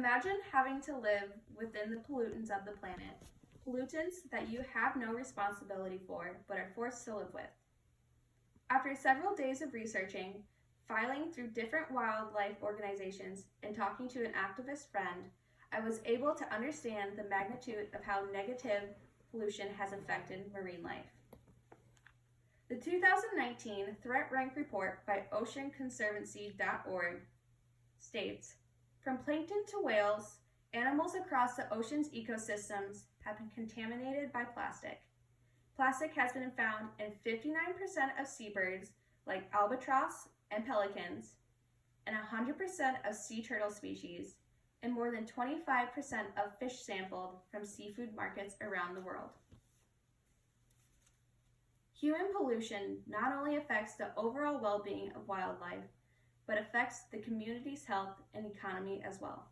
Imagine having to live within the pollutants of the planet, pollutants that you have no responsibility for but are forced to live with. After several days of researching, filing through different wildlife organizations, and talking to an activist friend, I was able to understand the magnitude of how negative pollution has affected marine life. The 2019 Threat Rank Report by OceanConservancy.org states, from plankton to whales, animals across the ocean's ecosystems have been contaminated by plastic. Plastic has been found in 59% of seabirds, like albatross and pelicans, and 100% of sea turtle species, and more than 25% of fish sampled from seafood markets around the world. Human pollution not only affects the overall well-being of wildlife, but affects the community's health and economy as well.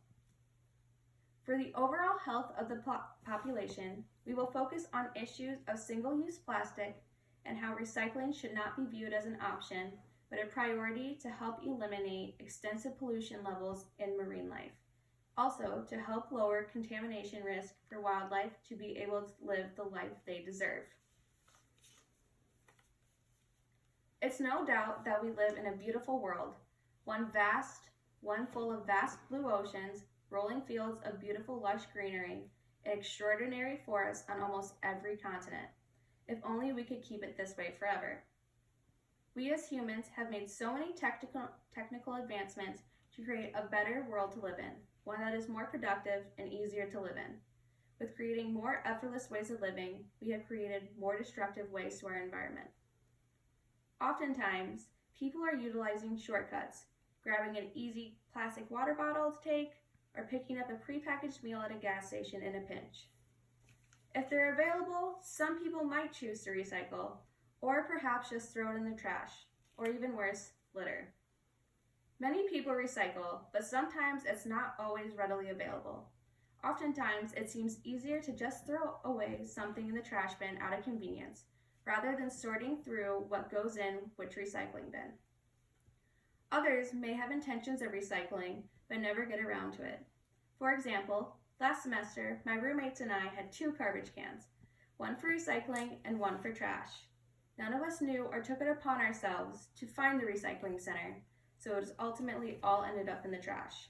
For the overall health of the population, we will focus on issues of single-use plastic and how recycling should not be viewed as an option, but a priority to help eliminate extensive pollution levels in marine life. Also, to help lower contamination risk for wildlife to be able to live the life they deserve. It's no doubt that we live in a beautiful world, one full of vast blue oceans, rolling fields of beautiful lush greenery, and extraordinary forests on almost every continent. If only we could keep it this way forever. We as humans have made so many technical advancements to create a better world to live in, one that is more productive and easier to live in. With creating more effortless ways of living, we have created more destructive ways to our environment. Oftentimes, people are utilizing shortcuts, grabbing an easy plastic water bottle to take, or picking up a prepackaged meal at a gas station in a pinch. If they're available, some people might choose to recycle, or perhaps just throw it in the trash, or even worse, litter. Many people recycle, but sometimes it's not always readily available. Oftentimes, it seems easier to just throw away something in the trash bin out of convenience, rather than sorting through what goes in which recycling bin. Others may have intentions of recycling, but never get around to it. For example, last semester, my roommates and I had 2 garbage cans, one for recycling and one for trash. None of us knew or took it upon ourselves to find the recycling center, so it ultimately all ended up in the trash.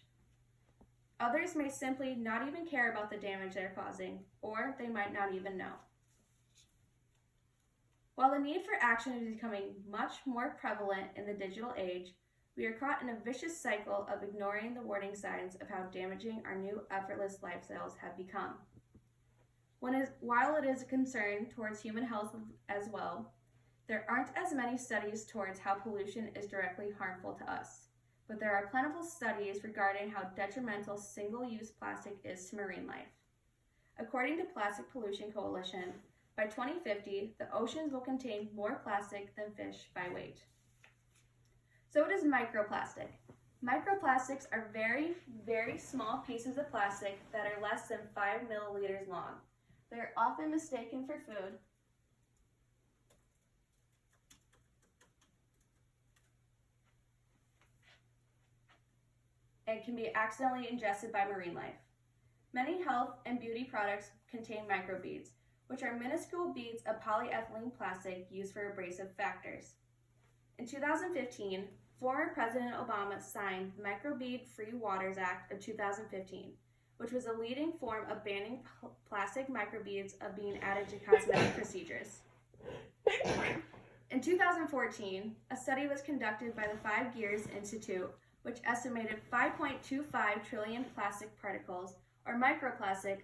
Others may simply not even care about the damage they're causing, or they might not even know. While the need for action is becoming much more prevalent in the digital age, we are caught in a vicious cycle of ignoring the warning signs of how damaging our new effortless lifestyles have become. While it is a concern towards human health as well, there aren't as many studies towards how pollution is directly harmful to us, but there are plentiful studies regarding how detrimental single-use plastic is to marine life. According to Plastic Pollution Coalition, by 2050, the oceans will contain more plastic than fish by weight. So what is microplastic? Microplastics are very, very small pieces of plastic that are less than 5 milliliters long. They are often mistaken for food and can be accidentally ingested by marine life. Many health and beauty products contain microbeads, which are minuscule beads of polyethylene plastic used for abrasive factors. In 2015, former President Obama signed the Microbead-Free Waters Act of 2015, which was a leading form of banning plastic microbeads of being added to cosmetic procedures. In 2014, a study was conducted by the 5 Gears Institute, which estimated 5.25 trillion plastic particles, or microplastic,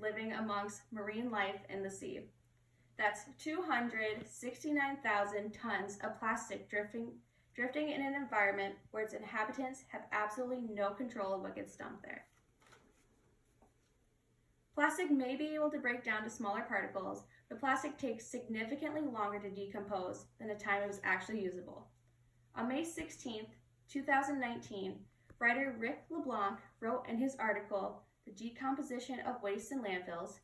living amongst marine life in the sea. That's 269,000 tons of plastic drifting in an environment where its inhabitants have absolutely no control of what gets dumped there. Plastic may be able to break down to smaller particles, but plastic takes significantly longer to decompose than the time it was actually usable. On May 16, 2019, writer Rick LeBlanc wrote in his article, The Decomposition of Waste in Landfills,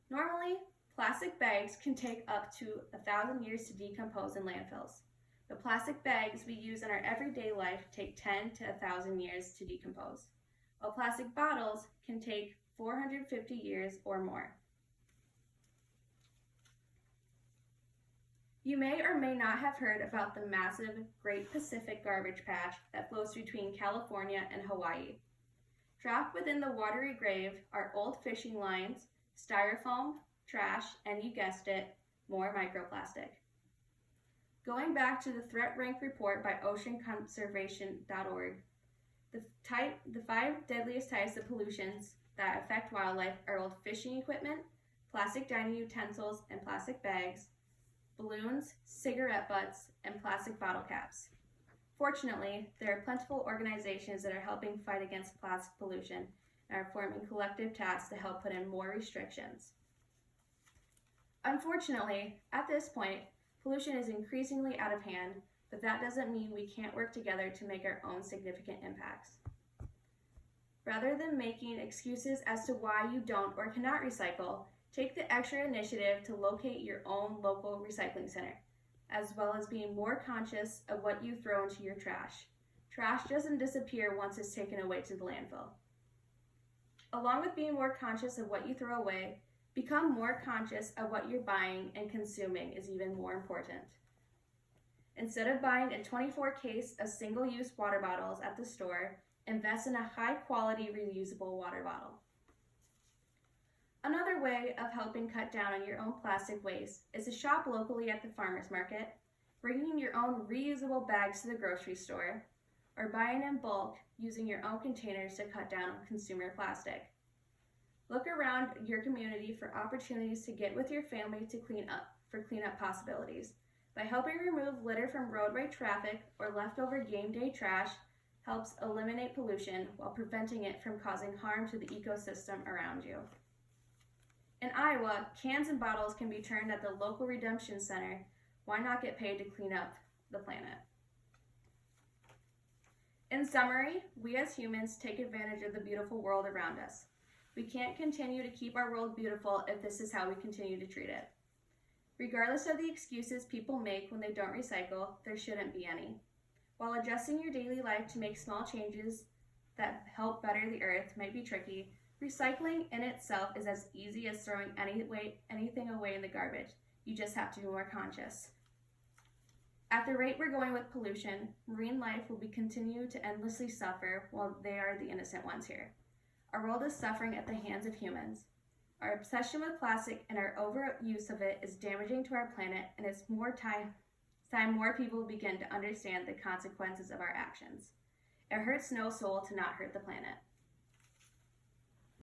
normally, plastic bags can take up to 1,000 years to decompose in landfills. The plastic bags we use in our everyday life take 10 to 1,000 years to decompose. while plastic bottles can take 450 years or more. You may or may not have heard about the massive Great Pacific Garbage Patch that flows between California and Hawaii. Trapped within the watery grave are old fishing lines, styrofoam, trash, and you guessed it, more microplastic. Going back to the Threat Rank report by oceanconservation.org, the 5 deadliest types of pollutions that affect wildlife are old fishing equipment, plastic dining utensils and plastic bags, balloons, cigarette butts, and plastic bottle caps. Fortunately, there are plentiful organizations that are helping fight against plastic pollution and are forming collective tasks to help put in more restrictions. Unfortunately, at this point, pollution is increasingly out of hand, but that doesn't mean we can't work together to make our own significant impacts. Rather than making excuses as to why you don't or cannot recycle, take the extra initiative to locate your own local recycling center, as well as being more conscious of what you throw into your trash. Trash doesn't disappear once it's taken away to the landfill. Along with being more conscious of what you throw away, become more conscious of what you're buying and consuming is even more important. Instead of buying a 24 case of single-use water bottles at the store, invest in a high-quality reusable water bottle. Another way of helping cut down on your own plastic waste is to shop locally at the farmer's market, bringing your own reusable bags to the grocery store, or buying in bulk using your own containers to cut down on consumer plastic. Look around your community for opportunities to get with your family to cleanup possibilities. By helping remove litter from roadway traffic or leftover game day trash helps eliminate pollution while preventing it from causing harm to the ecosystem around you. In Iowa, cans and bottles can be turned at the local redemption center. Why not get paid to clean up the planet? In summary, we as humans take advantage of the beautiful world around us. We can't continue to keep our world beautiful if this is how we continue to treat it. Regardless of the excuses people make when they don't recycle, there shouldn't be any. While adjusting your daily life to make small changes that help better the earth might be tricky, recycling in itself is as easy as throwing anything away in the garbage. You just have to be more conscious. At the rate we're going with pollution, marine life will continue to endlessly suffer while they are the innocent ones here. Our world is suffering at the hands of humans. Our obsession with plastic and our overuse of it is damaging to our planet, and it's time more people begin to understand the consequences of our actions. It hurts no soul to not hurt the planet.